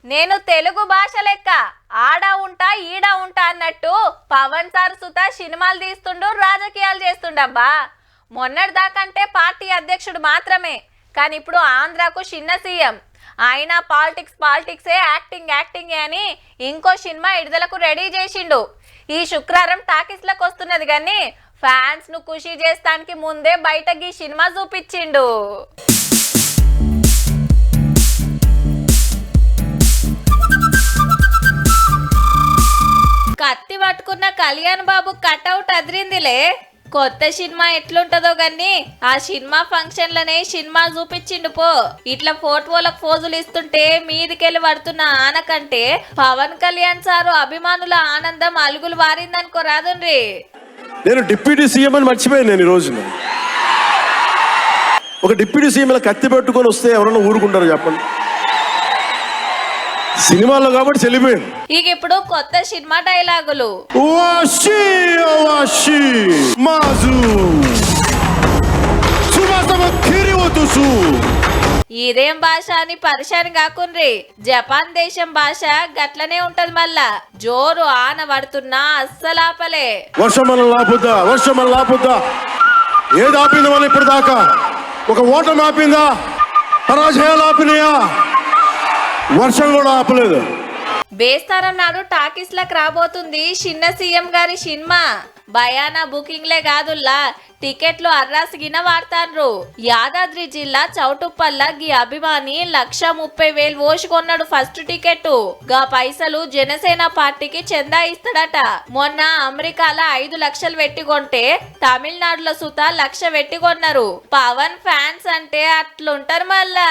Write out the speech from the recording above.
నేను తెలుగు భాష లెక్క ఆడ ఉంటా ఈడ ఉంటా అన్నట్టు పవన్ సార్ సుత సినిమాలు తీస్తుండు, రాజకీయాలు చేస్తుండబ్బా. మొన్నటి దాకంటే పార్టీ అధ్యక్షుడు మాత్రమే, కానీ ఇప్పుడు ఆంధ్రాకు చిన్న సీఎం. ఆయన పాలిటిక్సే యాక్టింగ్ అని ఇంకో సినిమా విడుదలకు రెడీ చేసిండు. ఈ శుక్రవారం టాకీస్లకు వస్తున్నది, కానీ ఫ్యాన్స్ ను ఖుషి చేస్తానికి ముందే బయటకి ఈ సినిమా చూపించిండు. కత్తి పట్టుకున్న కళ్యాణ్ బాబు కటౌట్ అదిరిందిలే. కొత్త సినిమా ఎట్లుంటదో గాని ఆ సినిమా ఫంక్షన్లనే సినిమా చూపించిండు పో. ఇట్లా ఫోటోలకు పోజులు ఇస్తుంటే మీదికెళ్ళి పడుతున్న ఆనకంటే పవన్ కళ్యాణ్ సారు అభిమానుల ఆనందం అలుగులు వారిందనుకో రాదుండ్రి. నేను డిప్యూటీ సీఎం అని మర్చిపోయాను. నేను ఈ రోజు ఒక డిప్యూటీ సీఎం కత్తి పెట్టుకొని వస్తే ఎవరన్నా ఊరుకుంటారు చెప్పండి? సినిమాలో కాబట్టి చెల్లిపోయింది. ఇక ఇప్పుడు కొత్త సినిమా డైలాగులు. ఇదేం భాష అని పరిశాన్ కాకుండ్రి. జపాన్ దేశం భాష గట్లనే ఉంటది. మళ్ళా జోరు ఆన పడుతున్నా అస్సలాపలే. వర్షం లాపుద్దా ఏది ఆపింది మనం ఇప్పుడు దాకా? ఒక ఓటమి ఆపిందా? పరాజయాలు ఆపినాయా? వర్షం కూడా ఆపలేదు. బేస్తారం నాడు టాకీస్ లకు రాబోతుంది చిన్న సీఎం గారి సినిమా. భయానా బుకింగ్లే కాదుల్లా, టికెట్లు అర్రాసిగిన వాడతాన్రు. యాదాద్రి జిల్లా చౌటుప్పల్ల గీ అభిమాని 1,30,000 ఓసుకొన్నాడు ఫస్ట్ టికెట్. గా పైసలు జనసేన పార్టీకి చందా ఇస్తాడట. మొన్న అమెరికాలో 5 లక్షలు పెట్టి కొంటే తమిళనాడులో సుత 1,00,000 పెట్టి కొన్నారు. పవన్ ఫ్యాన్స్ అంటే అట్లుంటారు మళ్ళా.